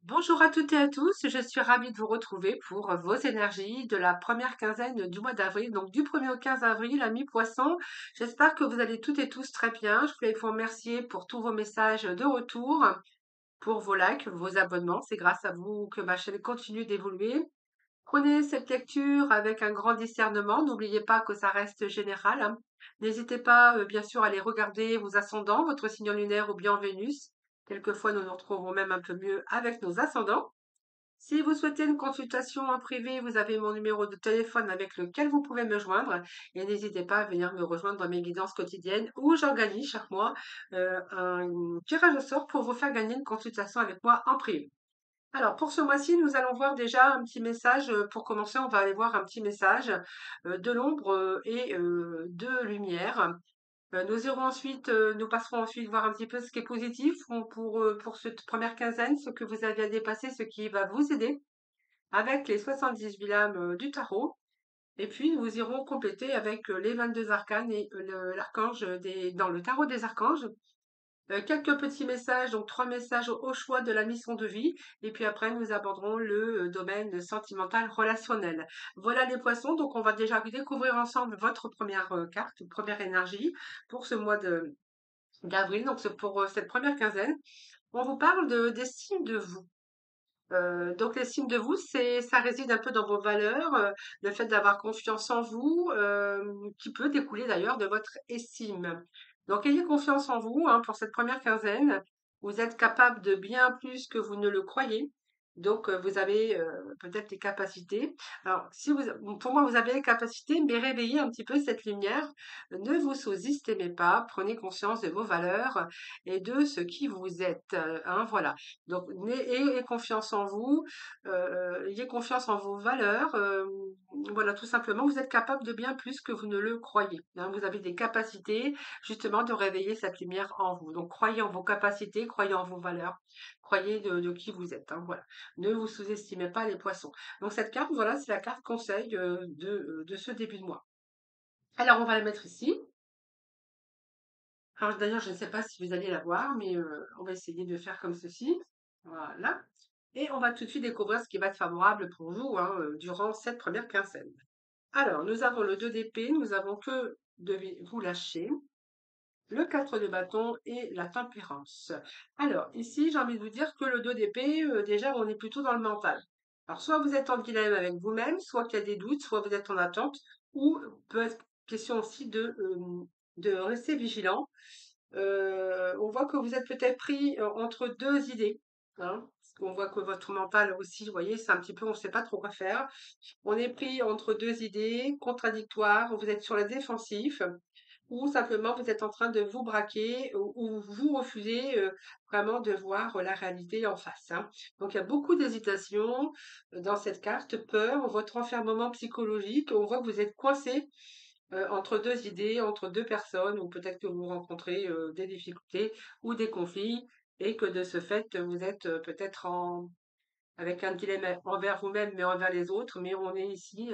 Bonjour à toutes et à tous, je suis ravie de vous retrouver pour vos énergies de la première quinzaine du mois d'avril, donc du 1er au 15 avril, amis poissons. J'espère que vous allez toutes et tous très bien. Je voulais vous remercier pour tous vos messages de retour, pour vos likes, vos abonnements. C'est grâce à vous que ma chaîne continue d'évoluer. Prenez cette lecture avec un grand discernement. N'oubliez pas que ça reste général, hein. N'hésitez pas, bien sûr, à aller regarder vos ascendants, votre signe lunaire ou bien Vénus. Quelquefois, nous nous retrouvons même un peu mieux avec nos ascendants. Si vous souhaitez une consultation en privé, vous avez mon numéro de téléphone avec lequel vous pouvez me joindre et n'hésitez pas à venir me rejoindre dans mes guidances quotidiennes où j'organise chaque mois un tirage au sort pour vous faire gagner une consultation avec moi en privé. Alors pour ce mois-ci, nous allons voir déjà un petit message. Pour commencer, on va aller voir un petit message de l'ombre et de lumière. Nous passerons ensuite voir un petit peu ce qui est positif pour cette première quinzaine, ce que vous avez à dépasser, ce qui va vous aider avec les 78 lames du tarot. Et puis, nous irons compléter avec les 22 arcanes et l'archange dans le tarot des archanges. Quelques petits messages, donc 3 messages au choix de la mission de vie. Et puis après, nous aborderons le domaine sentimental relationnel. Voilà les poissons. Donc, on va déjà découvrir ensemble votre première carte, première énergie pour ce mois d'avril. Donc, c'est pour cette première quinzaine. On vous parle des signes de vous. Donc l'estime de vous, ça réside un peu dans vos valeurs, le fait d'avoir confiance en vous, qui peut découler d'ailleurs de votre estime. Donc ayez confiance en vous, hein, pour cette première quinzaine. Vous êtes capable de bien plus que vous ne le croyez. Donc vous avez peut-être les capacités. Alors si vous, pour moi, vous avez les capacités, mais réveillez un petit peu cette lumière. Ne vous sous-estimez pas. Prenez conscience de vos valeurs et de ce qui vous êtes. Hein, voilà. Donc, ayez confiance en vous, ayez confiance en vos valeurs. Voilà, tout simplement, vous êtes capable de bien plus que vous ne le croyez, hein. Vous avez des capacités, justement, de réveiller cette lumière en vous. Donc, croyez en vos capacités, croyez en vos valeurs, croyez de qui vous êtes, hein, voilà. Ne vous sous-estimez pas les poissons. Donc, cette carte, voilà, c'est la carte conseil de ce début de mois. Alors, on va la mettre ici. Alors, d'ailleurs, je ne sais pas si vous allez la voir, mais on va essayer de faire comme ceci. Voilà. Et on va tout de suite découvrir ce qui va être favorable pour vous, hein, durant cette première quinzaine. Alors, nous avons le 2 d'épée, nous avons que de vous lâcher, le 4 de bâton et la tempérance. Alors, ici, j'ai envie de vous dire que le 2 d'épée, déjà, on est plutôt dans le mental. Alors, soit vous êtes en dilemme avec vous-même, soit qu'il y a des doutes, soit vous êtes en attente, ou peut être question aussi de rester vigilant. On voit que vous êtes peut-être pris entre deux idées, hein, parce qu'on voit que votre mental aussi, vous voyez, c'est un petit peu, on ne sait pas trop quoi faire. On est pris entre deux idées contradictoires, vous êtes sur la défensive, ou simplement vous êtes en train de vous braquer, ou vous refusez vraiment de voir la réalité en face, hein. Donc il y a beaucoup d'hésitation dans cette carte, peur, votre enfermement psychologique, on voit que vous êtes coincé entre 2 idées, entre 2 personnes ou peut-être que vous rencontrez, des difficultés ou des conflits et que de ce fait, vous êtes, peut-être avec un dilemme envers vous-même, mais envers les autres, mais on est ici,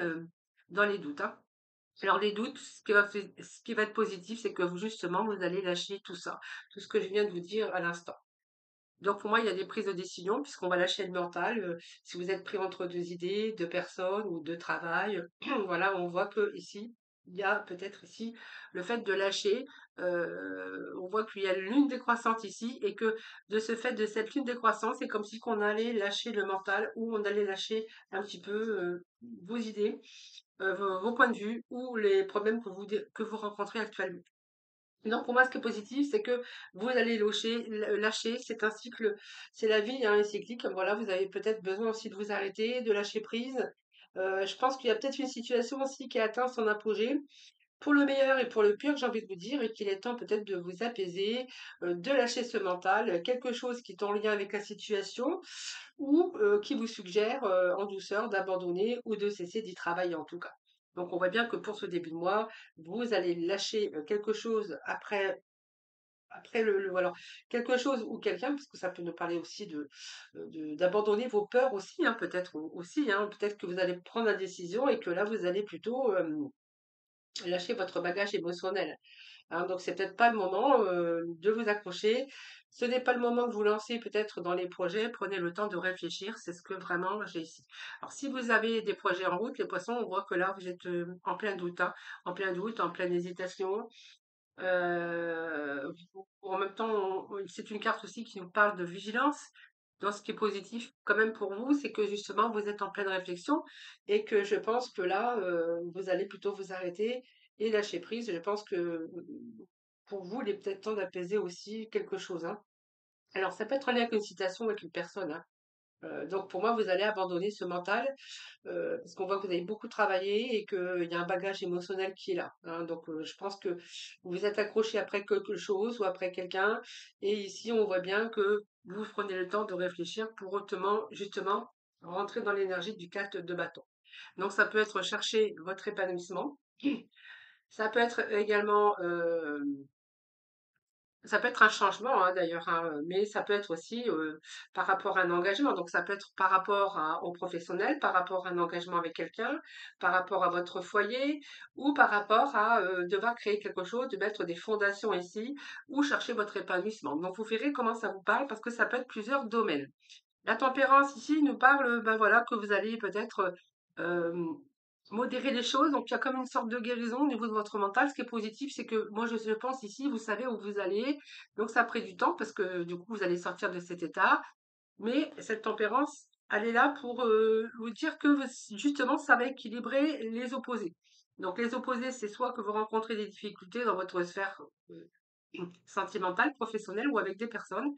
dans les doutes, hein. Alors les doutes, ce qui va être positif, c'est que vous justement, vous allez lâcher tout ça, tout ce que je viens de vous dire à l'instant. Donc pour moi, il y a des prises de décision puisqu'on va lâcher le mental, si vous êtes pris entre 2 idées, 2 personnes ou 2 travail, voilà, on voit que ici, il y a peut-être ici le fait de lâcher, on voit qu'il y a une lune décroissante ici et que de ce fait de cette lune décroissante, c'est comme si qu'on allait lâcher le mental ou on allait lâcher un petit peu, vos idées, vos points de vue ou les problèmes que vous rencontrez actuellement. Donc pour moi, ce qui est positif, c'est que vous allez lâcher, c'est un cycle, c'est la vie, hein, est cyclique. Voilà, vous avez peut-être besoin aussi de vous arrêter, de lâcher prise. Je pense qu'il y a peut-être une situation aussi qui a atteint son apogée, pour le meilleur et pour le pire, j'ai envie de vous dire, et qu'il est temps peut-être de vous apaiser, de lâcher ce mental, quelque chose qui est en lien avec la situation ou qui vous suggère en douceur d'abandonner ou de cesser d'y travailler en tout cas. Donc on voit bien que pour ce début de mois, vous allez lâcher quelque chose après voilà, quelque chose ou quelqu'un, parce que ça peut nous parler aussi d'abandonner vos peurs aussi, hein, peut-être aussi, hein, peut-être que vous allez prendre la décision et que là vous allez plutôt lâcher votre bagage émotionnel. hein. Donc c'est peut-être pas le moment, de vous accrocher. Ce n'est pas le moment de vous lancer peut-être dans les projets. Prenez le temps de réfléchir, c'est ce que vraiment j'ai ici. Alors si vous avez des projets en route, les poissons, on voit que là vous êtes, en plein doute, hein, en plein doute, en pleine hésitation. En même temps, c'est une carte aussi qui nous parle de vigilance. Donc, ce qui est positif quand même pour vous, c'est que justement, vous êtes en pleine réflexion et que je pense que là, vous allez plutôt vous arrêter et lâcher prise. Je pense que pour vous, il est peut-être temps d'apaiser aussi quelque chose, hein. Alors, ça peut être en lien avec une citation ou avec une personne, hein. Donc, pour moi, vous allez abandonner ce mental parce qu'on voit que vous avez beaucoup travaillé et qu'il y a un bagage émotionnel qui est là, hein. Donc, je pense que vous vous êtes accroché après quelque chose ou après quelqu'un. Et ici, on voit bien que vous prenez le temps de réfléchir pour justement rentrer dans l'énergie du 4 de bâton. Donc, ça peut être chercher votre épanouissement. Ça peut être également ça peut être un changement, hein, d'ailleurs, hein, mais ça peut être aussi par rapport à un engagement. Donc, ça peut être par rapport au professionnel, par rapport à un engagement avec quelqu'un, par rapport à votre foyer, ou par rapport à devoir créer quelque chose, de mettre des fondations ici, ou chercher votre épanouissement. Donc, vous verrez comment ça vous parle, parce que ça peut être plusieurs domaines. La tempérance ici nous parle, ben voilà, que vous allez peut-être modérer les choses. Donc il y a comme une sorte de guérison au niveau de votre mental. Ce qui est positif, c'est que moi je pense ici, vous savez où vous allez. Donc ça a pris du temps parce que du coup vous allez sortir de cet état. Mais cette tempérance, elle est là pour vous dire que justement ça va équilibrer les opposés. Donc les opposés, c'est soit que vous rencontrez des difficultés dans votre sphère sentimentale, professionnelle ou avec des personnes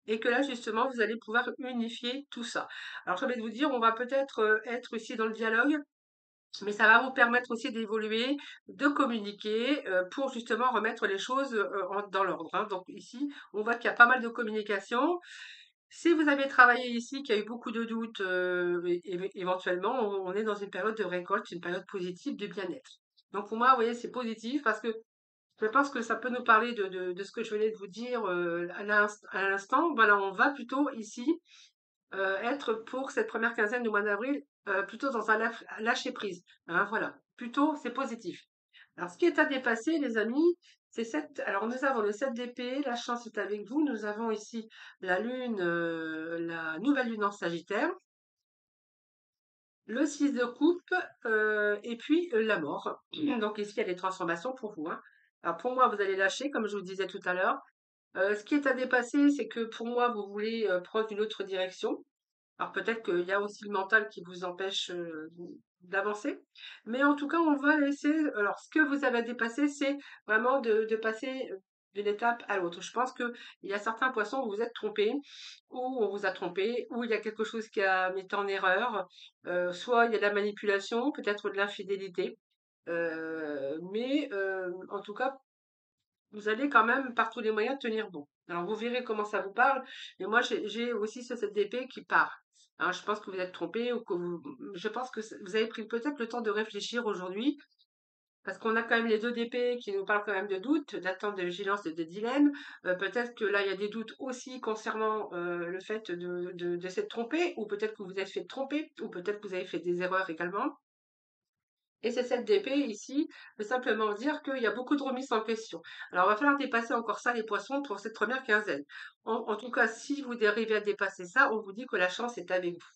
et que là, justement, vous allez pouvoir unifier tout ça. Alors, j'ai envie de vous dire, on va peut-être être ici dans le dialogue, mais ça va vous permettre aussi d'évoluer, de communiquer pour justement remettre les choses dans l'ordre, hein. Donc ici, on voit qu'il y a pas mal de communication. Si vous avez travaillé ici, qu'il y a eu beaucoup de doutes, éventuellement, on est dans une période de récolte, une période positive de bien-être. Donc pour moi, vous voyez, c'est positif parce que je pense que ça peut nous parler de ce que je venais de vous dire à l'instant. Voilà, on va plutôt ici être pour cette première quinzaine du mois d'avril plutôt dans un lâcher prise, hein, voilà, plutôt c'est positif. Alors, ce qui est à dépasser, les amis, c'est cette. Alors, nous avons le 7 d'épée, la chance est avec vous. Nous avons ici la lune, la nouvelle lune en Sagittaire, le 6 de coupe et puis la mort. Donc, ici, il y a des transformations pour vous, hein. Alors, pour moi, vous allez lâcher, comme je vous disais tout à l'heure. Ce qui est à dépasser, c'est que pour moi, vous voulez prendre une autre direction. Alors peut-être qu'il y a aussi le mental qui vous empêche d'avancer. Mais en tout cas, on va laisser. Alors, ce que vous avez dépassé, c'est vraiment de passer d'une étape à l'autre. Je pense qu'il y a certains poissons où vous êtes trompé, ou on vous a trompé, ou il y a quelque chose qui a mis en erreur. Soit il y a de la manipulation, peut-être de l'infidélité. Mais en tout cas, vous allez quand même par tous les moyens tenir bon. Alors vous verrez comment ça vous parle. Mais moi j'ai aussi ce 7 d'épée qui part. Hein, je pense que vous êtes trompé ou que je pense que vous avez pris peut-être le temps de réfléchir aujourd'hui parce qu'on a quand même les deux d'épée qui nous parlent quand même de doute, d'attente, de vigilance, de dilemme. Peut-être que là il y a des doutes aussi concernant le fait de s'être trompé ou peut-être que vous êtes fait tromper ou peut-être que vous avez fait des erreurs également. Et c'est cette d'épée ici veut simplement dire qu'il y a beaucoup de remises en question. Alors, il va falloir dépasser encore ça, les poissons, pour cette première quinzaine. En tout cas, si vous arrivez à dépasser ça, on vous dit que la chance est avec vous.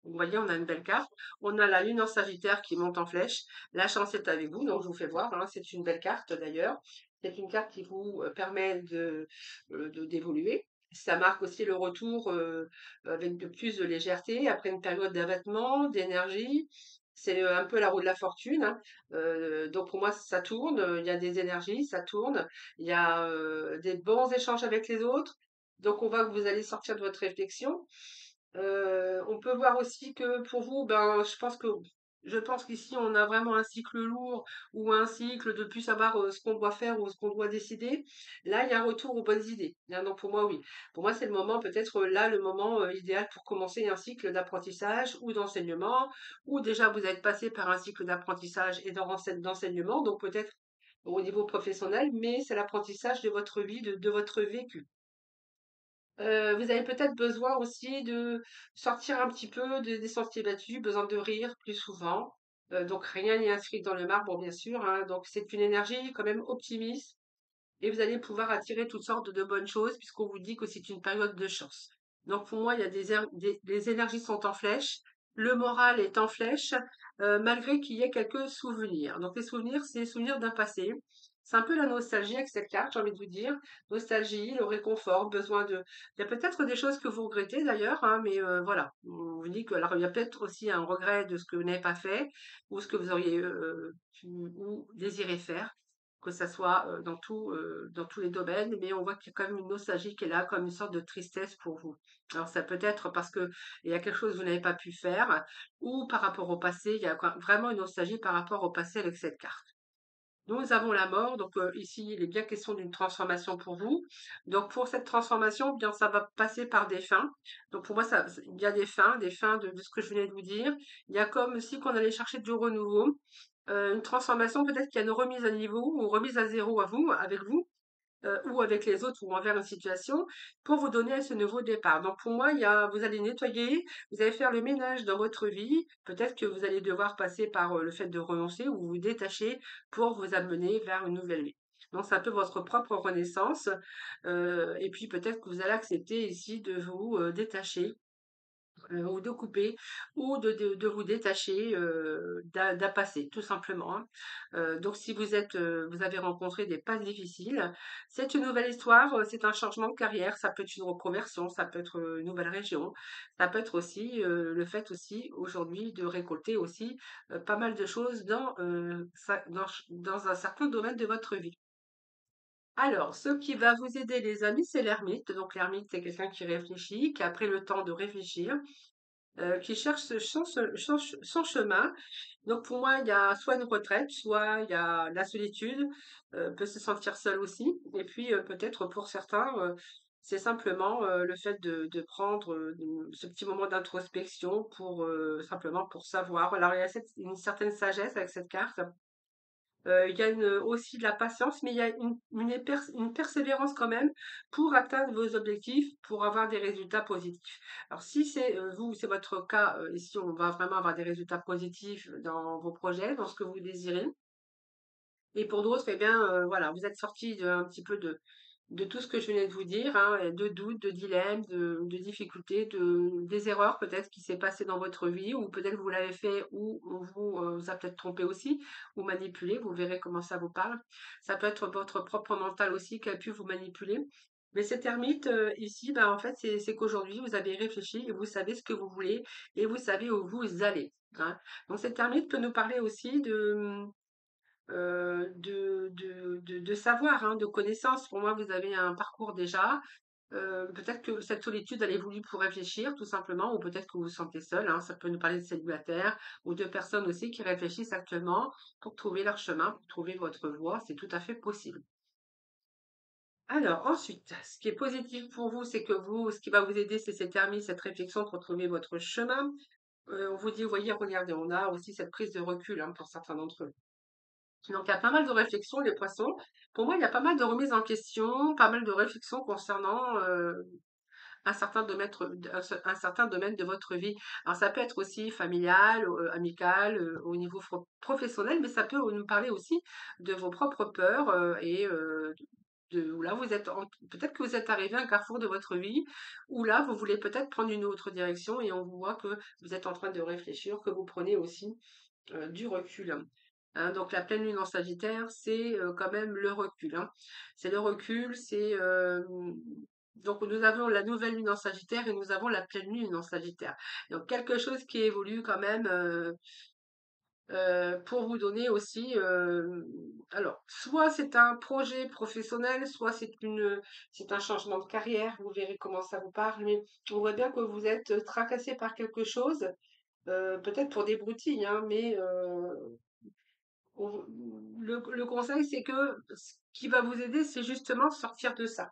Vous voyez, on a une belle carte. On a la lune en Sagittaire qui monte en flèche. La chance est avec vous, donc je vous fais voir, hein, c'est une belle carte d'ailleurs. C'est une carte qui vous permet d'évoluer. Ça marque aussi le retour avec de plus de légèreté après une période d'abattement, d'énergie. C'est un peu la roue de la fortune, hein. Donc pour moi, ça tourne, il y a des énergies, ça tourne, il y a des bons échanges avec les autres. Donc on voit que vous allez sortir de votre réflexion. On peut voir aussi que pour vous, ben, je pense qu'ici on a vraiment un cycle lourd ou un cycle de plus savoir ce qu'on doit faire ou ce qu'on doit décider. Là, il y a un retour aux bonnes idées, hein. Donc pour moi, oui. Pour moi, c'est le moment, peut-être là, le moment idéal pour commencer un cycle d'apprentissage ou d'enseignement, ou déjà vous êtes passé par un cycle d'apprentissage et d'enseignement, donc peut-être au niveau professionnel, mais c'est l'apprentissage de votre vie, de votre vécu. Vous avez peut-être besoin aussi de sortir un petit peu des sentiers battus, besoin de rire plus souvent. Donc rien n'est inscrit dans le marbre, bien sûr, hein. Donc c'est une énergie quand même optimiste. et vous allez pouvoir attirer toutes sortes de bonnes choses puisqu'on vous dit que c'est une période de chance. Donc pour moi, il y a les énergies sont en flèche, le moral est en flèche, malgré qu'il y ait quelques souvenirs. Donc les souvenirs, c'est les souvenirs d'un passé. C'est un peu la nostalgie avec cette carte, j'ai envie de vous dire. Nostalgie, le réconfort, besoin de... Il y a peut-être des choses que vous regrettez d'ailleurs, hein, mais voilà. On vous dit que alors il y a peut-être aussi un regret de ce que vous n'avez pas fait ou ce que vous auriez ou désiré faire que ça soit dans tous les domaines, mais on voit qu'il y a quand même une nostalgie qui est là, comme une sorte de tristesse pour vous. Alors ça peut être parce que il y a quelque chose que vous n'avez pas pu faire, ou par rapport au passé, il y a vraiment une nostalgie par rapport au passé avec cette carte. Nous avons la mort, donc ici il est bien question d'une transformation pour vous. Donc pour cette transformation, bien ça va passer par des fins. Donc pour moi, il y a des fins de ce que je venais de vous dire. Il y a comme si qu'on allait chercher du renouveau, une transformation peut-être qu'il y a une remise à niveau ou remise à zéro à vous, avec vous, ou avec les autres ou envers une situation pour vous donner ce nouveau départ. Donc pour moi, vous allez nettoyer, vous allez faire le ménage dans votre vie. Peut-être que vous allez devoir passer par le fait de renoncer ou vous détacher pour vous amener vers une nouvelle vie. Donc c'est un peu votre propre renaissance. Et puis peut-être que vous allez accepter ici de vous détacher ou de couper ou de vous détacher d'un passé, tout simplement, hein. Donc si vous avez rencontré des passes difficiles, c'est une nouvelle histoire, c'est un changement de carrière, ça peut être une reconversion, ça peut être une nouvelle région, ça peut être aussi le fait aussi aujourd'hui de récolter aussi pas mal de choses dans un certain domaine de votre vie. Alors, ce qui va vous aider, les amis, c'est l'ermite. Donc, l'ermite, c'est quelqu'un qui réfléchit, qui a pris le temps de réfléchir, qui cherche son chemin. Donc pour moi, il y a soit une retraite, soit il y a la solitude, peut se sentir seul aussi. Et puis peut-être pour certains, c'est simplement le fait de prendre ce petit moment d'introspection pour simplement pour savoir. Alors il y a une certaine sagesse avec cette carte. Il y a aussi de la patience, mais il y a une persévérance quand même pour atteindre vos objectifs, pour avoir des résultats positifs. Alors si c'est votre cas, ici on va vraiment avoir des résultats positifs dans vos projets, dans ce que vous désirez. Et pour d'autres, eh bien, voilà, vous êtes sortis un petit peu de tout ce que je venais de vous dire, hein, et de doutes, de dilemmes, de difficultés, des erreurs peut-être qui s'est passé dans votre vie, ou peut-être que vous l'avez fait, ou on vous a peut-être trompé aussi, ou manipulé, vous verrez comment ça vous parle. Ça peut être votre propre mental aussi qui a pu vous manipuler. Mais cet ermite, ici, ben, en fait, c'est qu'aujourd'hui, vous avez réfléchi et vous savez ce que vous voulez et vous savez où vous allez, hein. Donc cet ermite peut nous parler aussi de savoir, hein, de connaissances. Pour moi, vous avez un parcours déjà. Peut-être que cette solitude, elle est voulue pour réfléchir, tout simplement, ou peut-être que vous vous sentez seul, hein. Ça peut nous parler de célibataires ou de personnes aussi qui réfléchissent actuellement pour trouver leur chemin, pour trouver votre voie. C'est tout à fait possible. Alors, ensuite, ce qui est positif pour vous, c'est que vous, ce qui va vous aider, c'est cette hermie, cette réflexion pour trouver votre chemin. On vous dit, vous voyez, regardez, on a aussi cette prise de recul, hein, pour certains d'entre eux. Donc, il y a pas mal de réflexions, les poissons. Pour moi, il y a pas mal de remises en question, pas mal de réflexions concernant un certain domaine de votre vie. Alors, ça peut être aussi familial, amical, au niveau professionnel, mais ça peut nous parler aussi de vos propres peurs et où là, peut-être que vous êtes arrivé à un carrefour de votre vie, où là, vous voulez peut-être prendre une autre direction et on voit que vous êtes en train de réfléchir, que vous prenez aussi du recul, hein. Donc la pleine lune en Sagittaire, c'est quand même le recul, hein. C'est le recul, donc nous avons la nouvelle lune en Sagittaire et nous avons la pleine lune en Sagittaire. Donc quelque chose qui évolue quand même pour vous donner aussi. Alors, soit c'est un projet professionnel, soit c'est un changement de carrière. Vous verrez comment ça vous parle, mais on voit bien que vous êtes tracassé par quelque chose, peut-être pour des broutilles, hein, mais on- le conseil, c'est que ce qui va vous aider, c'est justement sortir de ça.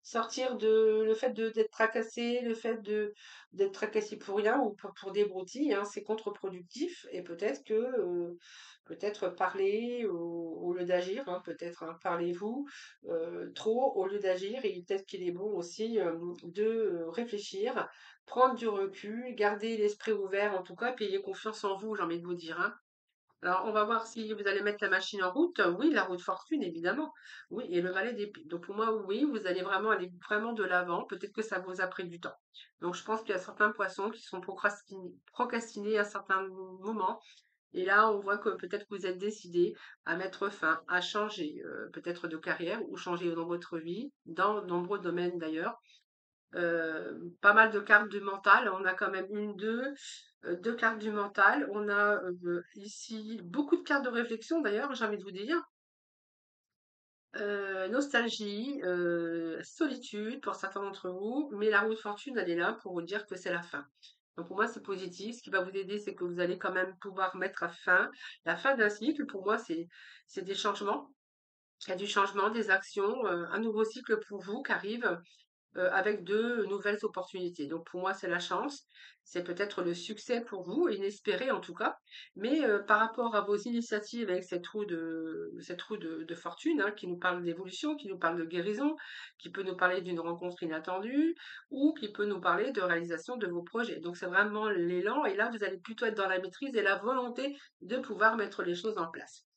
Sortir de le fait d'être tracassé, le fait d'être tracassé pour rien ou pour des broutilles, hein, c'est contre-productif et peut-être que peut-être parler au lieu d'agir, hein, peut-être, hein, parlez-vous trop au lieu d'agir et peut-être qu'il est bon aussi de réfléchir, prendre du recul, garder l'esprit ouvert en tout cas, puis ayez confiance en vous, j'ai envie de vous dire, hein. Alors, on va voir si vous allez mettre la machine en route. Oui, la roue de fortune, évidemment. Oui, et le valet d'épée. Donc, pour moi, oui, vous allez vraiment aller vraiment de l'avant. Peut-être que ça vous a pris du temps. Donc, je pense qu'il y a certains poissons qui sont procrastinés à certains moments. Et là, on voit que peut-être que vous êtes décidé à mettre fin, à changer peut-être de carrière ou changer dans votre vie, dans de nombreux domaines d'ailleurs. Pas mal de cartes du mental. On a quand même une, deux cartes du mental. On a ici beaucoup de cartes de réflexion d'ailleurs, j'ai envie de vous dire. Nostalgie, solitude pour certains d'entre vous, mais la roue de fortune, elle est là pour vous dire que c'est la fin. Donc pour moi, c'est positif. Ce qui va vous aider, c'est que vous allez quand même pouvoir mettre à fin la fin d'un cycle. Pour moi, c'est des changements. Il y a du changement, des actions, un nouveau cycle pour vous qui arrive avec de nouvelles opportunités. Donc pour moi, c'est la chance, c'est peut-être le succès pour vous, inespéré en tout cas. Mais par rapport à vos initiatives avec cette roue de fortune, hein, qui nous parle d'évolution, qui nous parle de guérison, qui peut nous parler d'une rencontre inattendue, ou qui peut nous parler de réalisation de vos projets. Donc c'est vraiment l'élan, et là, vous allez plutôt être dans la maîtrise et la volonté de pouvoir mettre les choses en place.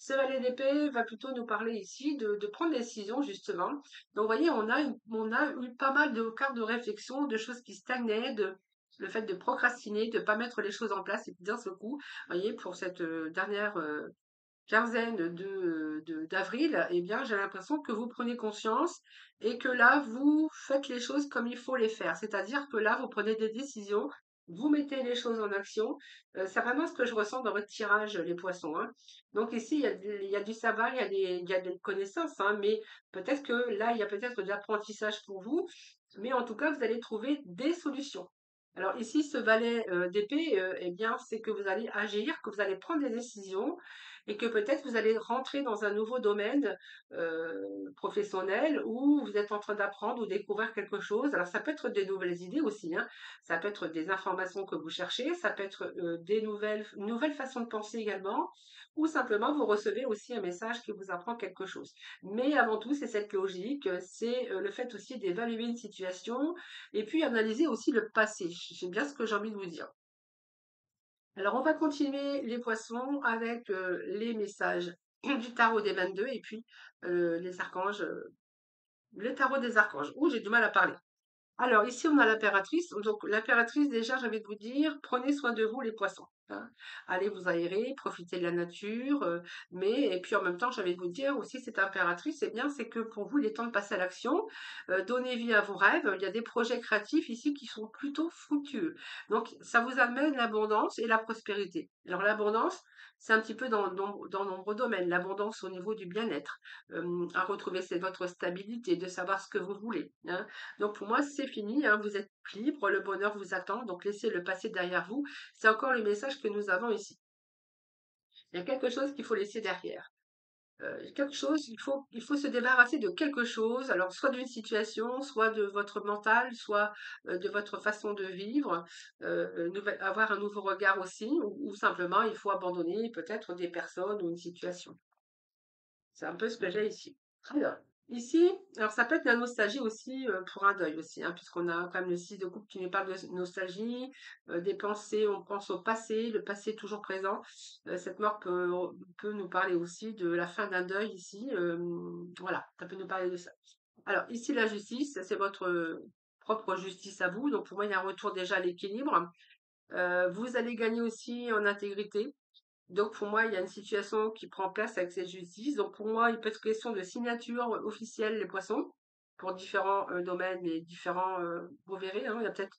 Ce valet d'épée va plutôt nous parler ici de prendre des décisions, justement. Donc, vous voyez, on a eu pas mal de cartes de réflexion, de choses qui stagnaient, le fait de procrastiner, de ne pas mettre les choses en place, et puis d'un seul coup, vous voyez, pour cette dernière quinzaine d'avril, eh bien, j'ai l'impression que vous prenez conscience et que là, vous faites les choses comme il faut les faire. C'est-à-dire que là, vous prenez des décisions, vous mettez les choses en action. C'est vraiment ce que je ressens dans votre tirage, les poissons, hein. Donc ici, il y a du savoir, il y a des connaissances, hein, mais peut-être que là, il y a peut-être de l'apprentissage pour vous, mais en tout cas, vous allez trouver des solutions. Alors ici, ce valet d'épée, eh bien, c'est que vous allez agir, que vous allez prendre des décisions, et que peut-être vous allez rentrer dans un nouveau domaine professionnel où vous êtes en train d'apprendre ou découvrir quelque chose. Alors ça peut être des nouvelles idées aussi, hein. Ça peut être des informations que vous cherchez, ça peut être des nouvelles façons de penser également, ou simplement vous recevez aussi un message qui vous apprend quelque chose. Mais avant tout, c'est cette logique, c'est le fait aussi d'évaluer une situation et puis analyser aussi le passé. C'est bien ce que j'ai envie de vous dire. Alors, on va continuer les poissons avec les messages du tarot des 22 et puis les archanges, le tarot des archanges. Ouh, j'ai du mal à parler. Alors, ici, on a l'impératrice. Donc, l'impératrice, déjà, j'ai envie de vous dire, prenez soin de vous, les poissons, hein. Allez vous aérer, profitez de la nature. Et puis en même temps, j'ai envie de vous dire aussi, cette impératrice, eh bien, c'est que pour vous, il est temps de passer à l'action. Donnez vie à vos rêves. Il y a des projets créatifs ici qui sont plutôt fructueux. Donc, ça vous amène l'abondance et la prospérité. Alors, l'abondance, c'est un petit peu dans nombreux domaines. L'abondance au niveau du bien-être, à retrouver c'est votre stabilité, de savoir ce que vous voulez, hein. Donc pour moi, c'est fini, hein, vous êtes libre, le bonheur vous attend, donc laissez le passé derrière vous. C'est encore le message que nous avons ici. Il y a quelque chose qu'il faut laisser derrière. Quelque chose, il faut se débarrasser de quelque chose, alors soit d'une situation, soit de votre mental, soit de votre façon de vivre, avoir un nouveau regard aussi, ou simplement il faut abandonner peut-être des personnes ou une situation. C'est un peu ce que j'ai ici. Alors, ici, alors ça peut être la nostalgie aussi pour un deuil aussi, hein, puisqu'on a quand même le 6 de coupe qui nous parle de nostalgie, des pensées, on pense au passé, le passé toujours présent. Cette mort peut nous parler aussi de la fin d'un deuil ici. Voilà, ça peut nous parler de ça. Alors, ici, la justice, c'est votre propre justice à vous. Donc, pour moi, il y a un retour déjà à l'équilibre. Vous allez gagner aussi en intégrité. Donc pour moi, il y a une situation qui prend place avec cette justice. Donc pour moi, il peut être question de signature officielle les poissons pour différents domaines et différents, vous verrez, hein, il y a peut-être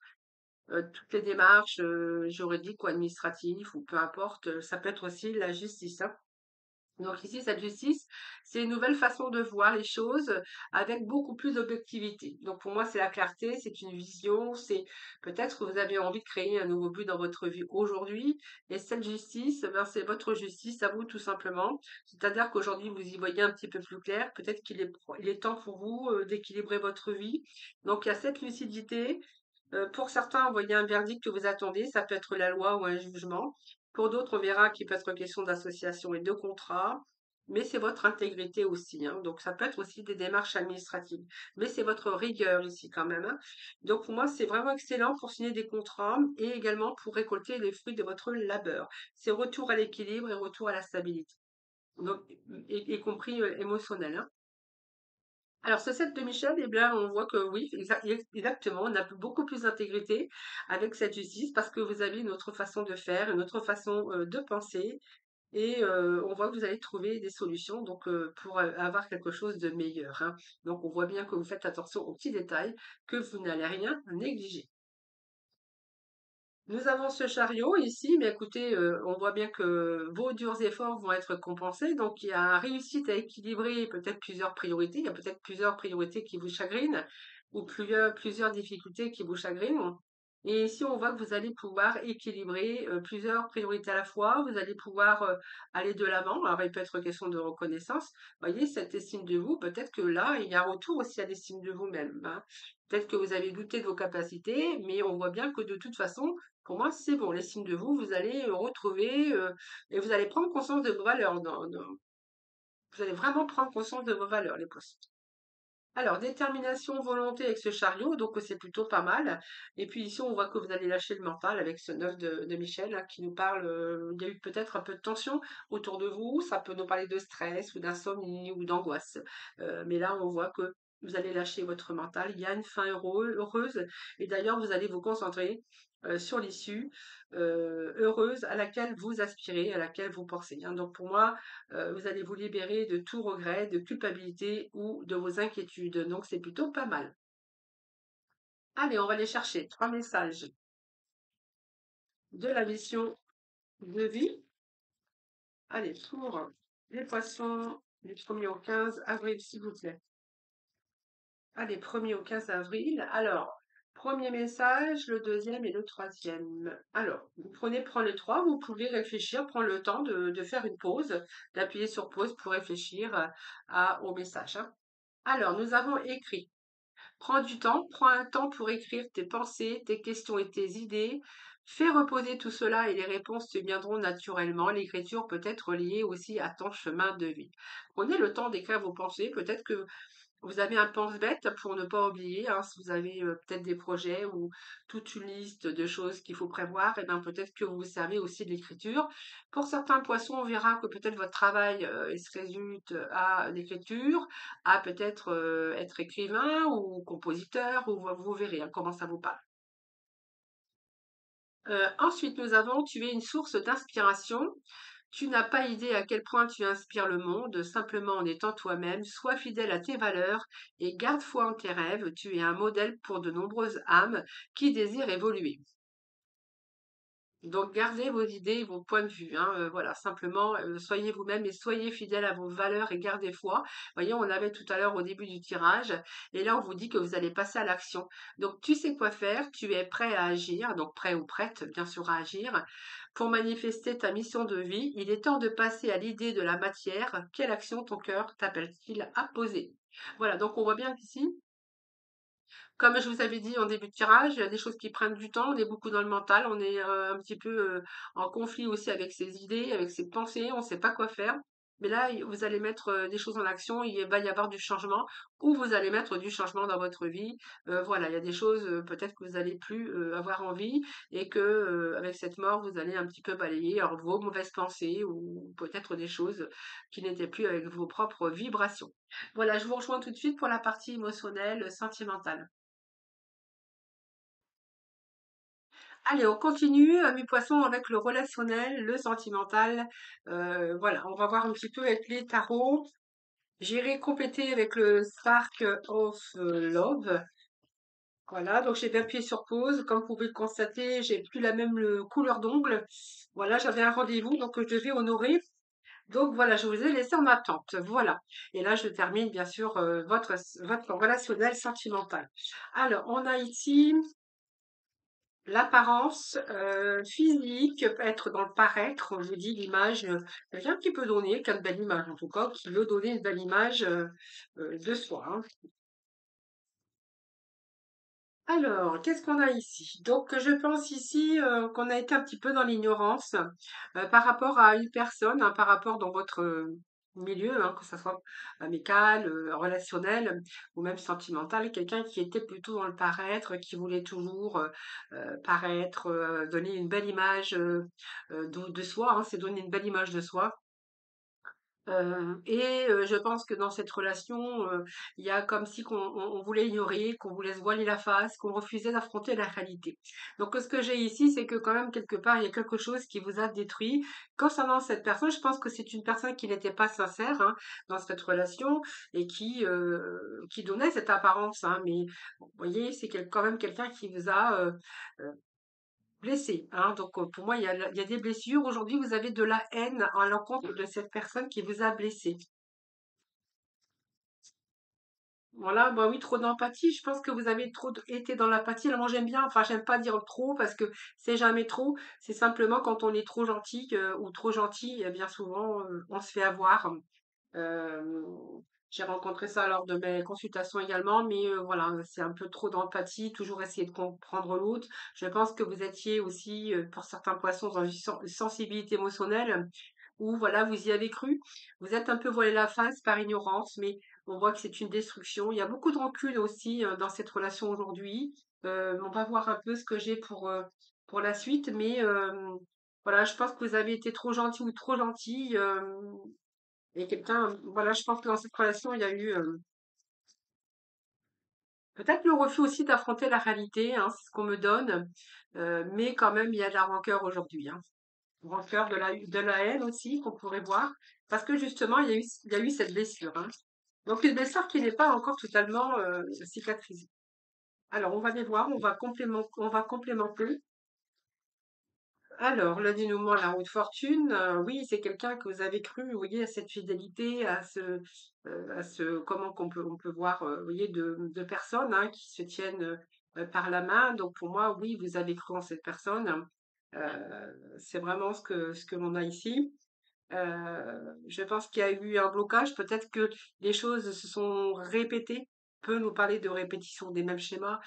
toutes les démarches juridiques ou administratives ou peu importe. Ça peut être aussi la justice, hein. Donc ici, cette justice, c'est une nouvelle façon de voir les choses avec beaucoup plus d'objectivité. Donc pour moi, c'est la clarté, c'est une vision, c'est peut-être que vous avez envie de créer un nouveau but dans votre vie aujourd'hui. Et cette justice, ben, c'est votre justice à vous tout simplement. C'est-à-dire qu'aujourd'hui, vous y voyez un petit peu plus clair. Peut-être il est temps pour vous d'équilibrer votre vie. Donc il y a cette lucidité. Pour certains, vous voyez un verdict que vous attendez, ça peut être la loi ou un jugement. Pour d'autres, on verra qu'il peut être question d'association et de contrat. mais c'est votre intégrité aussi, hein. Donc ça peut être aussi des démarches administratives, mais c'est votre rigueur ici quand même, hein. Donc pour moi, c'est vraiment excellent pour signer des contrats et également pour récolter les fruits de votre labeur. C'est retour à l'équilibre et retour à la stabilité, donc y compris émotionnel, hein. Alors, ce set de Michel, eh bien, on voit que oui, exactement, on a beaucoup plus d'intégrité avec cette justice parce que vous avez une autre façon de faire, une autre façon de penser et on voit que vous allez trouver des solutions donc pour avoir quelque chose de meilleur, hein. Donc, on voit bien que vous faites attention aux petits détails, que vous n'allez rien négliger. Nous avons ce chariot ici, mais écoutez, on voit bien que vos durs efforts vont être compensés. Donc, il y a un réussite à équilibrer peut-être plusieurs priorités. Il y a peut-être plusieurs priorités qui vous chagrinent ou plusieurs difficultés qui vous chagrinent. Et ici, on voit que vous allez pouvoir équilibrer plusieurs priorités à la fois. Vous allez pouvoir aller de l'avant. Alors, il peut être question de reconnaissance. Vous voyez, cette estime de vous, peut-être que là, il y a un retour aussi à l'estime de vous-même, hein. Peut-être que vous avez douté de vos capacités, mais on voit bien que de toute façon, pour moi, c'est bon, l'estime de vous, vous allez retrouver et vous allez prendre conscience de vos valeurs. Vous allez vraiment prendre conscience de vos valeurs, les postes. Alors, détermination, volonté avec ce chariot, donc c'est plutôt pas mal. Et puis ici, on voit que vous allez lâcher le mental avec ce 9 de Michel hein, qui nous parle, il y a eu peut-être un peu de tension autour de vous, ça peut nous parler de stress ou d'insomnie ou d'angoisse. Mais là, on voit que vous allez lâcher votre mental, il y a une fin heureuse et d'ailleurs, vous allez vous concentrer sur l'issue heureuse à laquelle vous aspirez, à laquelle vous pensez, hein. Donc pour moi, vous allez vous libérer de tout regret, de culpabilité ou de vos inquiétudes. Donc c'est plutôt pas mal. Allez, on va aller chercher 3 messages de la mission de vie. Allez, pour les poissons du 1er au 15 avril, s'il vous plaît. Allez, 1er au 15 avril. Alors, premier message, le deuxième et le troisième. Alors, vous prendre les trois, vous pouvez réfléchir, prendre le temps de faire une pause, d'appuyer sur pause pour réfléchir au message, hein. Alors, nous avons écrit. Prends du temps, prends un temps pour écrire tes pensées, tes questions et tes idées. Fais reposer tout cela et les réponses te viendront naturellement. L'écriture peut être liée aussi à ton chemin de vie. Prenez le temps d'écrire vos pensées. Peut-être que vous avez un pense-bête pour ne pas oublier, hein, si vous avez peut-être des projets ou toute une liste de choses qu'il faut prévoir, et bien peut-être que vous vous servez aussi de l'écriture. Pour certains poissons, on verra que peut-être votre travail il se résulte à l'écriture, à peut-être être écrivain ou compositeur, ou vous verrez hein, comment ça vous parle. Ensuite, nous avons, tu es une source d'inspiration. Tu n'as pas idée à quel point tu inspires le monde, simplement en étant toi-même, sois fidèle à tes valeurs et garde foi en tes rêves. Tu es un modèle pour de nombreuses âmes qui désirent évoluer. Donc gardez vos idées, vos points de vue, hein, voilà, simplement soyez vous-même et soyez fidèle à vos valeurs et gardez foi. Voyez, on l'avait tout à l'heure au début du tirage, et là on vous dit que vous allez passer à l'action. Donc tu sais quoi faire, tu es prêt à agir, donc prêt ou prête bien sûr à agir. Pour manifester ta mission de vie, il est temps de passer à l'idée de la matière. Quelle action ton cœur t'appelle-t-il à poser? Voilà, donc on voit bien qu'ici, comme je vous avais dit en début de tirage, il y a des choses qui prennent du temps, on est beaucoup dans le mental, on est un petit peu en conflit aussi avec ses idées, avec ses pensées, on ne sait pas quoi faire. Mais là, vous allez mettre des choses en action, il va y avoir du changement, ou vous allez mettre du changement dans votre vie. Voilà, il y a des choses peut-être que vous n'allez plus avoir envie et que avec cette mort, vous allez un petit peu balayer alors, vos mauvaises pensées ou peut-être des choses qui n'étaient plus avec vos propres vibrations. Voilà, je vous rejoins tout de suite pour la partie émotionnelle, sentimentale. Allez, on continue, mes poissons, avec le relationnel, le sentimental. Voilà, on va voir un petit peu avec les tarots. J'irai compléter avec le Spark of Love. Voilà, donc j'ai bien appuyé sur pause. Comme vous pouvez le constater, j'ai plus la même couleur d'ongle. Voilà, j'avais un rendez-vous, donc je devais honorer. Donc voilà, je vous ai laissé en attente. Voilà. Et là, je termine bien sûr votre relationnel sentimental. Alors, on a ici l'apparence physique, peut être dans le paraître, je vous dis l'image, quelqu'un qui peut donner, qui a une belle image en tout cas, qui veut donner une belle image de soi, hein. Alors, qu'est-ce qu'on a ici? Donc, je pense ici qu'on a été un petit peu dans l'ignorance par rapport à une personne, hein, par rapport dans votre milieu, hein, que ça soit amical, relationnel ou même sentimental, quelqu'un qui était plutôt dans le paraître, qui voulait toujours paraître, donner une belle image de soi, hein, c'est donner une belle image de soi. Je pense que dans cette relation, il y a comme si on voulait ignorer, qu'on voulait se voiler la face, qu'on refusait d'affronter la réalité. Donc, ce que j'ai ici, c'est que quand même quelque part, il y a quelque chose qui vous a détruit. Concernant cette personne, je pense que c'est une personne qui n'était pas sincère, hein, dans cette relation et qui donnait cette apparence, hein. Mais vous voyez, c'est quand même quelqu'un qui vous a, blessé, hein. Donc, pour moi, il y a des blessures. Aujourd'hui, vous avez de la haine à l'encontre de cette personne qui vous a blessé. Voilà, bah oui, trop d'empathie. Je pense que vous avez été dans l'empathie. Alors moi, j'aime bien, enfin, j'aime pas dire trop parce que c'est jamais trop. C'est simplement quand on est trop gentil ou trop gentil, bien souvent, on se fait avoir. Euh, j'ai rencontré ça lors de mes consultations également, mais voilà, c'est un peu trop d'empathie, toujours essayer de comprendre l'autre. Je pense que vous étiez aussi, pour certains poissons, dans une sensibilité émotionnelle, où voilà, vous y avez cru. Vous êtes un peu voilé la face par ignorance, mais on voit que c'est une destruction. Il y a beaucoup de rancune aussi dans cette relation aujourd'hui. On va voir un peu ce que j'ai pour la suite, mais voilà, je pense que vous avez été trop gentil ou trop gentil. Et quelqu'un, voilà, je pense que dans cette relation, il y a eu peut-être le refus aussi d'affronter la réalité, hein, c'est ce qu'on me donne, mais quand même, il y a de la rancœur aujourd'hui, hein. Rancœur, de la haine aussi, qu'on pourrait voir, parce que justement, il y a eu cette blessure, hein. Donc, une blessure qui n'est pas encore totalement cicatrisée. Alors, on va les voir, on va complémenter. Alors, le dénouement, la roue de fortune, oui, c'est quelqu'un que vous avez cru, vous voyez, à cette fidélité, à ce, comment on peut voir, vous voyez, de personnes hein, qui se tiennent par la main. Donc, pour moi, oui, vous avez cru en cette personne. C'est vraiment ce que l'on a ici. Je pense qu'il y a eu un blocage. Peut-être que les choses se sont répétées. On peut nous parler de répétition des mêmes schémas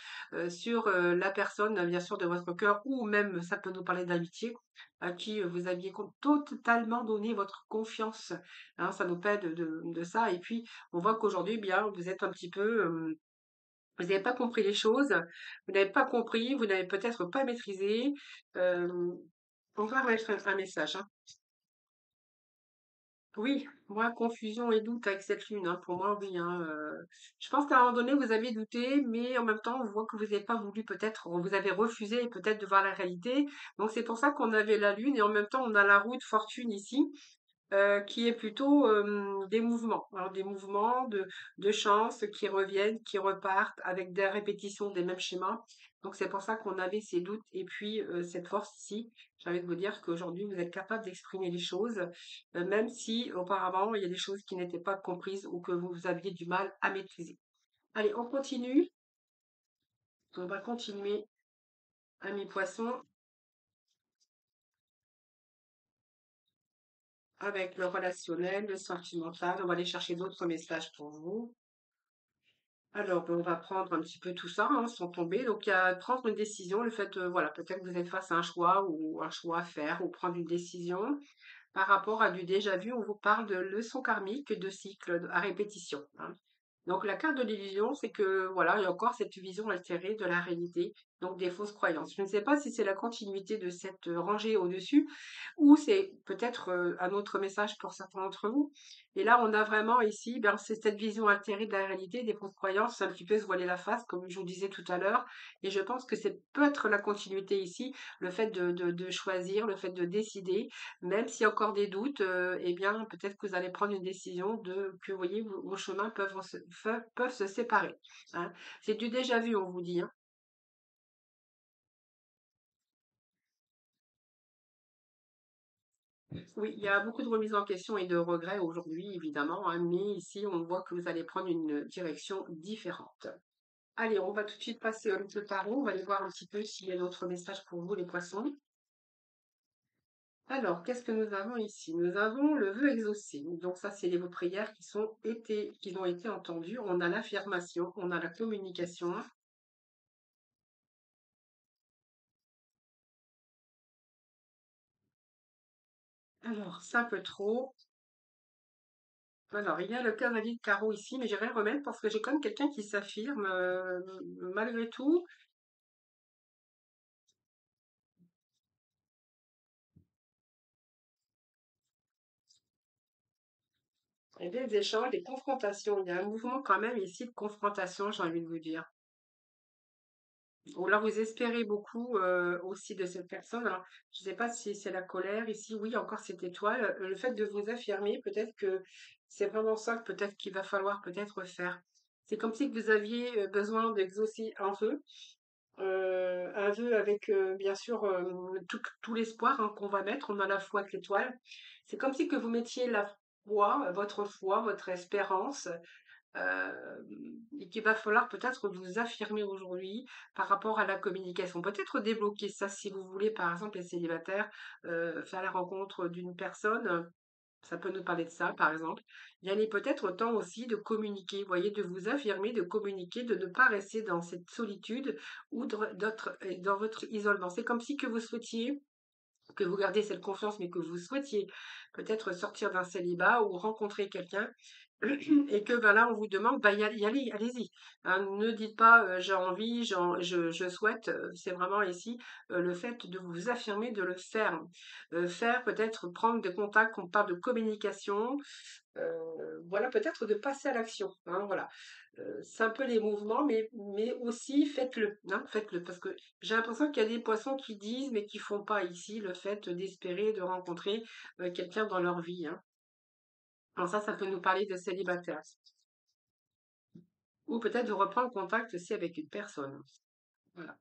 sur la personne, bien sûr, de votre cœur, ou même ça peut nous parler d'amitié, à qui vous aviez totalement donné votre confiance. Hein, ça nous parle de ça. Et puis, on voit qu'aujourd'hui, bien, vous êtes un petit peu, vous n'avez pas compris les choses, vous n'avez pas compris, vous n'avez peut-être pas maîtrisé. Euh, on va mettre un message, hein. Oui, moi, confusion et doute avec cette lune, hein, pour moi, oui, hein, je pense qu'à un moment donné, vous avez douté, mais en même temps, on voit que vous n'avez pas voulu peut-être, vous avez refusé peut-être de voir la réalité. Donc c'est pour ça qu'on avait la lune et en même temps, on a la roue de fortune ici qui est plutôt des mouvements. Alors des mouvements de chance qui reviennent, qui repartent avec des répétitions des mêmes schémas. Donc c'est pour ça qu'on avait ces doutes et puis cette force ici. J'ai envie de vous dire qu'aujourd'hui vous êtes capable d'exprimer les choses, même si auparavant il y a des choses qui n'étaient pas comprises ou que vous aviez du mal à maîtriser. Allez, on continue. On va continuer, amis poissons, avec le relationnel, le sentimental. On va aller chercher d'autres messages pour vous. Alors, ben, on va prendre un petit peu tout ça, hein, sans tomber. Donc, il y a prendre une décision, le fait, voilà, peut-être que vous êtes face à un choix ou un choix à faire ou prendre une décision par rapport à du déjà vu. On vous parle de leçons karmiques, de cycles à répétition, hein. Donc, la carte de l'illusion, c'est que, voilà, il y a encore cette vision altérée de la réalité, donc des fausses croyances. Je ne sais pas si c'est la continuité de cette rangée au-dessus ou c'est peut-être un autre message pour certains d'entre vous. Et là, on a vraiment ici, ben, c'est cette vision altérée de la réalité, des fausses croyances, un petit peu se voiler la face, comme je vous disais tout à l'heure. Et je pense que c'est peut-être la continuité ici, le fait de choisir, le fait de décider, même s'il y a encore des doutes, eh bien, peut-être que vous allez prendre une décision que, vous voyez, vos chemins peuvent se séparer, hein. C'est du déjà vu, on vous dit, hein. Oui, il y a beaucoup de remises en question et de regrets aujourd'hui, évidemment, hein, mais ici, on voit que vous allez prendre une direction différente. Allez, on va tout de suite passer au le tarot. On va aller voir un petit peu s'il y a d'autres messages pour vous, les poissons. Alors, qu'est-ce que nous avons ici? Nous avons le vœu exaucé. Donc ça, c'est vos prières qui ont été entendues. On a l'affirmation, on a la communication. Alors, ça peut trop. Alors, il y a le cavalier de carreau ici, mais j'irai le remettre parce que j'ai quand même quelqu'un qui s'affirme malgré tout. Et des échanges, des confrontations. Il y a un mouvement quand même ici de confrontation, j'ai envie de vous dire. Ou là, vous espérez beaucoup aussi de cette personne. Alors, je ne sais pas si c'est la colère ici. Oui, encore cette étoile. Le fait de vous affirmer, peut-être que c'est vraiment ça que peut-être qu'il va falloir peut-être faire. C'est comme si que vous aviez besoin d'exaucer un vœu avec bien sûr tout l'espoir hein, qu'on va mettre. On a la foi avec l'étoile. C'est comme si que vous mettiez la foi, votre espérance et qu'il va falloir peut-être vous affirmer aujourd'hui par rapport à la communication. Peut-être débloquer ça si vous voulez, par exemple, les célibataires, faire la rencontre d'une personne. Ça peut nous parler de ça, par exemple. Il est peut-être temps aussi de communiquer, vous voyez, de vous affirmer, de communiquer, de ne pas rester dans cette solitude ou dans votre isolement. C'est comme si que vous souhaitiez que vous gardiez cette confiance, mais que vous souhaitiez peut-être sortir d'un célibat ou rencontrer quelqu'un, et que ben là, on vous demande, bah, y aller, allez-y. Hein, ne dites pas j'ai envie, je souhaite. C'est vraiment ici le fait de vous affirmer, de le faire. Faire, peut-être prendre des contacts, on parle de communication, voilà, peut-être de passer à l'action. Hein, voilà. C'est un peu les mouvements, mais aussi faites-le, hein, faites-le, parce que j'ai l'impression qu'il y a des poissons qui disent, mais qui font pas ici le fait d'espérer, de rencontrer quelqu'un dans leur vie. Hein. Alors ça peut nous parler de célibataire. Ou peut-être de reprendre contact aussi avec une personne. Voilà.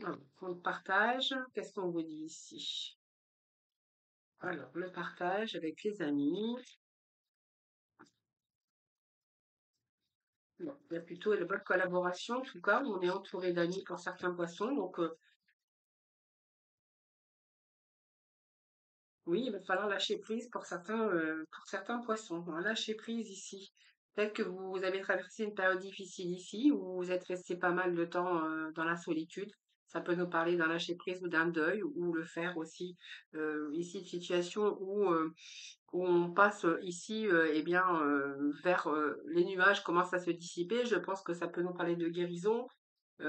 Alors, on partage, qu'est-ce qu'on vous dit ici? Alors, le partage avec les amis. Bon, il y a plutôt une bonne collaboration, en tout cas, on est entouré d'amis pour certains poissons, donc oui, il va falloir lâcher prise pour certains poissons. On va lâcher prise ici. Peut-être que vous avez traversé une période difficile ici, où vous êtes resté pas mal de temps dans la solitude. Ça peut nous parler d'un lâcher prise ou d'un deuil, ou le faire aussi ici, une situation où on passe ici, eh bien, vers les nuages commencent à se dissiper. Je pense que ça peut nous parler de guérison,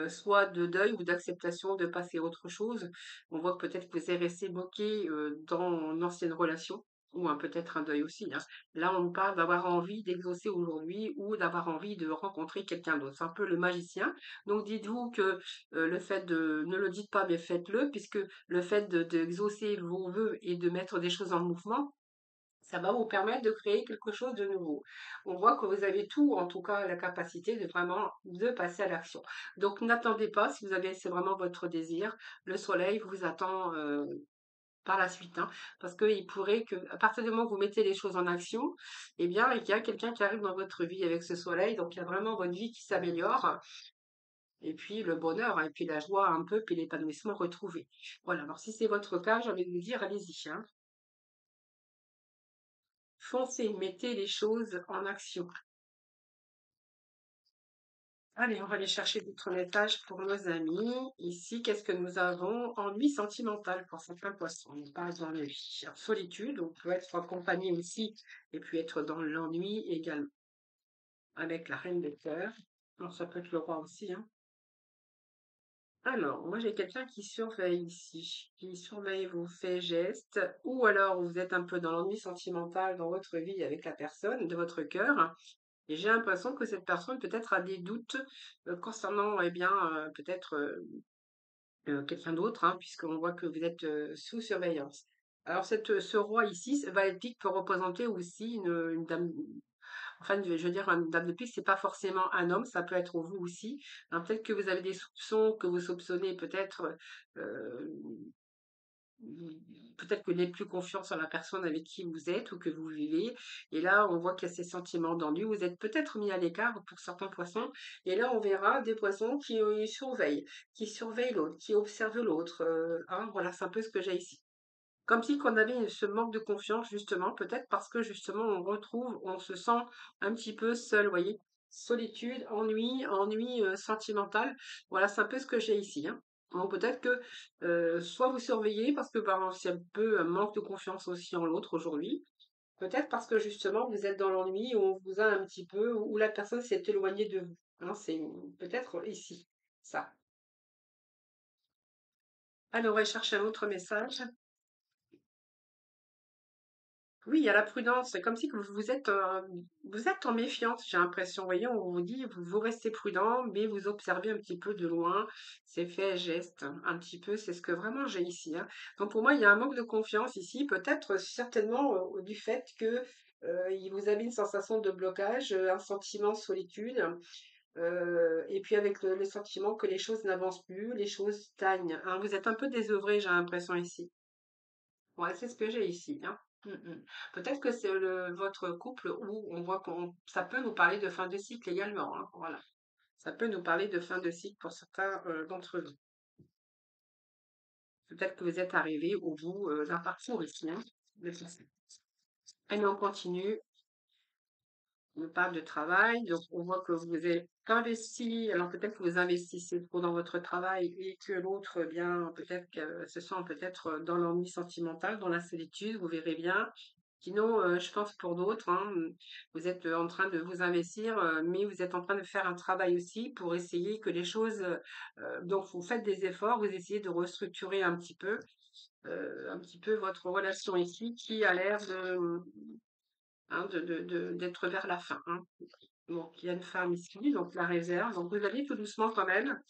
soit de deuil ou d'acceptation de passer à autre chose. On voit que peut-être que vous êtes resté bloqué dans une ancienne relation ou peut-être un deuil aussi. Hein. Là, on nous parle d'avoir envie d'exaucer aujourd'hui ou d'avoir envie de rencontrer quelqu'un d'autre. C'est un peu le magicien. Donc, dites-vous que le fait de, ne le dites pas, mais faites-le, puisque le fait d'exaucer vos vœux et de mettre des choses en mouvement, ça va vous permettre de créer quelque chose de nouveau. On voit que vous avez tout, en tout cas, la capacité de vraiment de passer à l'action. Donc, n'attendez pas, si vous avez, c'est vraiment votre désir, le soleil vous attend par la suite, hein, parce qu'il pourrait que, à partir du moment où vous mettez les choses en action, eh bien, il y a quelqu'un qui arrive dans votre vie avec ce soleil, donc il y a vraiment votre vie qui s'améliore, et puis le bonheur, hein, et puis la joie un peu, puis l'épanouissement retrouvé. Voilà, alors si c'est votre cas, j'ai envie de vous dire, allez-y, hein. Foncez, mettez les choses en action. Allez, on va aller chercher d'autres messages pour nos amis. Ici, qu'est-ce que nous avons? Ennui sentimental pour certains poissons. On parle d'ennui. Solitude, on peut être accompagné aussi et puis être dans l'ennui également. Avec la reine des cœurs. Alors, ça peut être le roi aussi, hein. Alors, moi j'ai quelqu'un qui surveille ici, qui surveille vos faits, gestes, ou alors vous êtes un peu dans l'ennui sentimental dans votre vie avec la personne de votre cœur. Et j'ai l'impression que cette personne peut-être a des doutes concernant, eh bien, peut-être quelqu'un d'autre, hein, puisqu'on voit que vous êtes sous surveillance. Alors, ce roi ici, va être pique peut représenter aussi une dame, enfin, je veux dire, une dame de pique, c'est pas forcément un homme, ça peut être vous aussi. Hein, peut-être que vous avez des soupçons, que vous soupçonnez peut-être euh, peut-être que vous n'avez plus confiance en la personne avec qui vous êtes ou que vous vivez. Et là, on voit qu'il y a ces sentiments d'ennui. Vous êtes peut-être mis à l'écart pour certains poissons. Et là, on verra des poissons qui surveillent l'autre, qui observent l'autre. Hein, voilà, c'est un peu ce que j'ai ici. Comme si qu'on avait ce manque de confiance, justement, peut-être parce que justement, on se sent un petit peu seul, vous voyez. Solitude, ennui sentimental. Voilà, c'est un peu ce que j'ai ici. Hein. Donc peut-être que soit vous surveillez parce que c'est un peu un manque de confiance aussi en l'autre aujourd'hui, Peut-être parce que justement vous êtes dans l'ennui, ou on vous a un petit peu, ou la personne s'est éloignée de vous. Hein, c'est peut-être ici, ça. Alors, on va chercher un autre message. Oui, il y a la prudence. C'est comme si que vous êtes en méfiance, j'ai l'impression. Vous voyez, on vous dit, vous restez prudent, mais vous observez un petit peu de loin ces faits et gestes. Un petit peu, c'est ce que vraiment j'ai ici. Hein. Donc pour moi, il y a un manque de confiance ici, peut-être certainement du fait que il vous avait une sensation de blocage, un sentiment de solitude, et puis avec le sentiment que les choses n'avancent plus, les choses stagnent. Hein. Vous êtes un peu désœuvré, j'ai l'impression ici. Ouais, c'est ce que j'ai ici, hein. Peut-être que c'est votre couple où on voit qu'on ça peut nous parler de fin de cycle également, hein, voilà. Ça peut nous parler de fin de cycle pour certains d'entre vous. Peut-être que vous êtes arrivé au bout d'un parcours ici, hein. de tout ça. Et on continue. On parle de travail, donc on voit que vous êtes investi. Alors peut-être que vous investissez trop dans votre travail et que l'autre, eh bien, peut-être que se sent peut-être dans l'ennui sentimental, dans la solitude, vous verrez bien. Sinon, je pense pour d'autres, hein, vous êtes en train de vous investir, mais vous êtes en train de faire un travail aussi pour essayer que les choses, donc vous faites des efforts, vous essayez de restructurer un petit peu votre relation ici qui a l'air hein, d'être vers la fin. Hein. Donc, il y a une femme ici, donc la réserve. Donc, vous allez tout doucement quand même.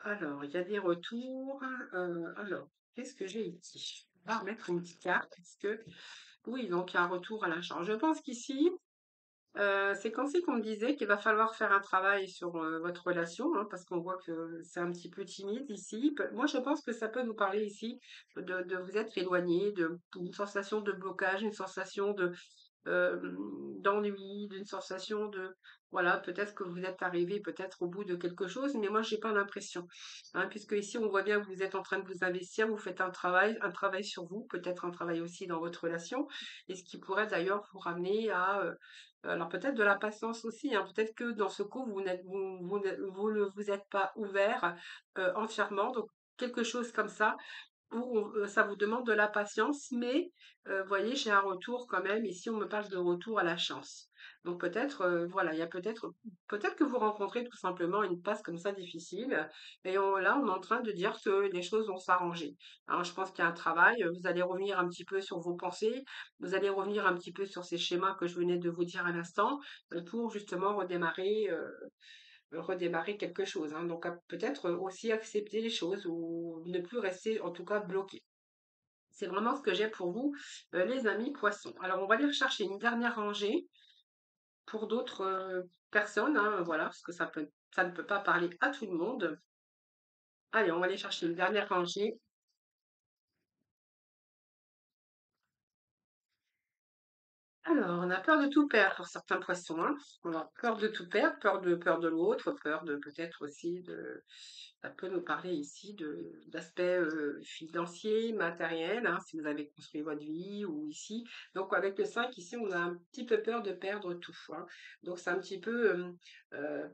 Alors, il y a des retours. Alors, qu'est-ce que j'ai ici? On va remettre une petite carte parce que, oui, donc il y a un retour à la charge. Je pense qu'ici, c'est comme si qu'on me disait qu'il va falloir faire un travail sur votre relation, hein, parce qu'on voit que c'est un petit peu timide ici. Moi, je pense que ça peut nous parler ici de vous être éloigné, d'une sensation de blocage, une sensation euh, d'ennui, d'une sensation de, voilà, peut-être que vous êtes arrivé peut-être au bout de quelque chose, mais moi, j'ai pas l'impression, hein, puisque ici, on voit bien que vous êtes en train de vous investir, vous faites un travail sur vous, peut-être un travail aussi dans votre relation, et ce qui pourrait d'ailleurs vous ramener à alors peut-être de la patience aussi, hein, peut-être que dans ce coup, vous ne vous êtes pas ouvert entièrement, donc quelque chose comme ça, où ça vous demande de la patience, mais voyez, j'ai un retour quand même, ici on me parle de retour à la chance. Donc peut-être, voilà, il y a peut-être que vous rencontrez tout simplement une passe comme ça difficile, et là on est en train de dire que les choses vont s'arranger. Hein, je pense qu'il y a un travail, vous allez revenir un petit peu sur vos pensées, vous allez revenir un petit peu sur ces schémas que je venais de vous dire à l'instant, pour justement redémarrer quelque chose. Hein. Donc peut-être aussi accepter les choses ou ne plus rester en tout cas bloqué. C'est vraiment ce que j'ai pour vous, les amis poissons. Alors on va aller rechercher une dernière rangée pour d'autres personnes, hein, voilà, parce que ça ne peut pas parler à tout le monde. Allez, on va aller chercher une dernière rangée. Alors, on a peur de tout perdre pour certains poissons, hein. On a peur de tout perdre, peur de l'autre, peur de peut-être aussi de. Ça peut nous parler ici d'aspects financiers, matériels, hein, si vous avez construit votre vie ou ici. Donc, avec le 5 ici, on a un petit peu peur de perdre tout. Hein. Donc, c'est un petit peu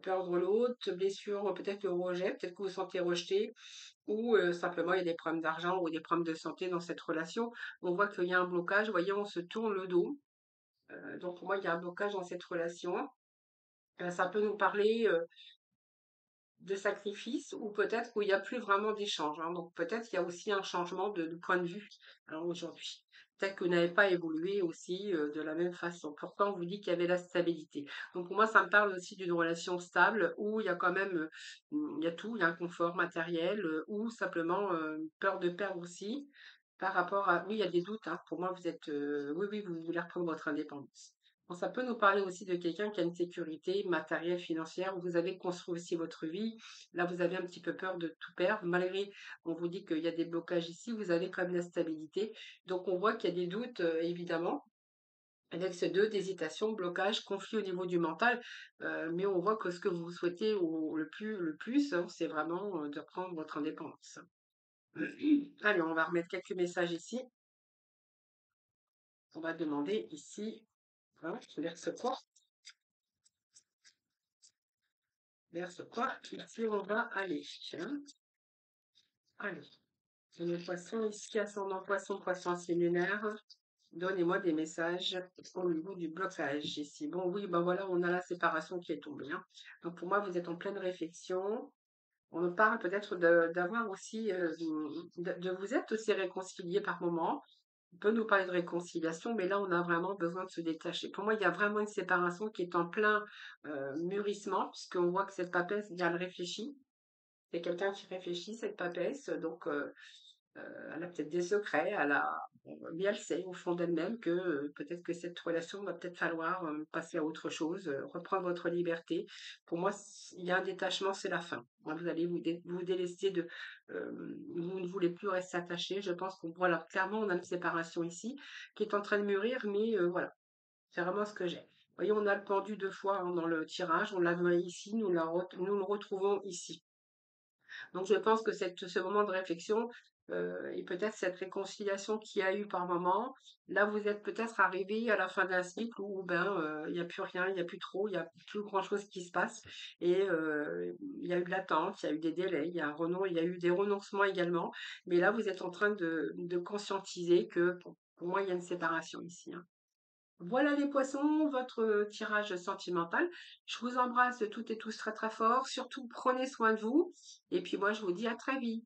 perdre l'autre, blessure, peut-être le rejet, peut-être que vous vous sentez rejeté, ou simplement il y a des problèmes d'argent ou des problèmes de santé dans cette relation. On voit qu'il y a un blocage, vous voyez, on se tourne le dos. Donc pour moi, il y a un blocage dans cette relation. Ça peut nous parler de sacrifice ou peut-être qu'il n'y a plus vraiment d'échange. Hein. Donc peut-être qu'il y a aussi un changement de point de vue hein, aujourd'hui. Peut-être que vous n'avez pas évolué aussi de la même façon. Pourtant, on vous dit qu'il y avait la stabilité. Donc pour moi, ça me parle aussi d'une relation stable où il y a quand même, il y a tout, il y a un confort matériel ou simplement peur de perdre aussi par rapport à... Oui, il y a des doutes. Hein. Pour moi, vous êtes... oui, oui, vous voulez reprendre votre indépendance. Bon, ça peut nous parler aussi de quelqu'un qui a une sécurité matérielle, financière, où vous avez construit aussi votre vie. Là, vous avez un petit peu peur de tout perdre. Malgré, on vous dit qu'il y a des blocages ici, vous avez quand même la stabilité. Donc, on voit qu'il y a des doutes, évidemment. Avec ces deux, d'hésitation, blocage, conflit au niveau du mental, mais on voit que ce que vous souhaitez le plus, hein, c'est vraiment de prendre votre indépendance. Allez, on va remettre quelques messages ici. On va demander ici, hein, verse quoi? Verse quoi? Ici, on va aller. Tiens. Allez, les poissons ici, ascendant poisson, poisson signe lunaire. Donnez-moi des messages au niveau du blocage ici. Bon, oui, ben voilà, on a la séparation qui est tombée, hein. Donc pour moi, vous êtes en pleine réflexion. On me parle peut-être d'avoir aussi, de vous être aussi réconcilié par moment. On peut nous parler de réconciliation, mais là, on a vraiment besoin de se détacher. Pour moi, il y a vraiment une séparation qui est en plein mûrissement, puisqu'on voit que cette papesse, bien, elle réfléchit. C'est quelqu'un qui réfléchit, cette papesse, donc elle a peut-être des secrets, mais elle sait au fond d'elle-même que peut-être que cette relation va peut-être falloir passer à autre chose, reprendre votre liberté. Pour moi, il y a un détachement, c'est la fin. Hein, vous allez vous délester vous ne voulez plus rester attaché. Je pense qu'on voilà, clairement, on a une séparation ici qui est en train de mûrir, mais voilà, c'est vraiment ce que j'ai. Vous voyez, on a le pendu deux fois hein, dans le tirage, on l'a vu ici, nous le retrouvons ici. Donc je pense que ce moment de réflexion et peut-être cette réconciliation qu'il y a eu par moment, là vous êtes peut-être arrivé à la fin d'un cycle où ben il n'y a plus rien, il n'y a plus trop, il n'y a plus grand-chose qui se passe et il y a eu de l'attente, il y a eu des délais, il y a eu des renoncements également, mais là vous êtes en train de conscientiser que pour moi il y a une séparation ici, hein. Voilà les poissons, votre tirage sentimental. Je vous embrasse toutes et tous très très fort. Surtout, prenez soin de vous. Et puis moi, je vous dis à très vite.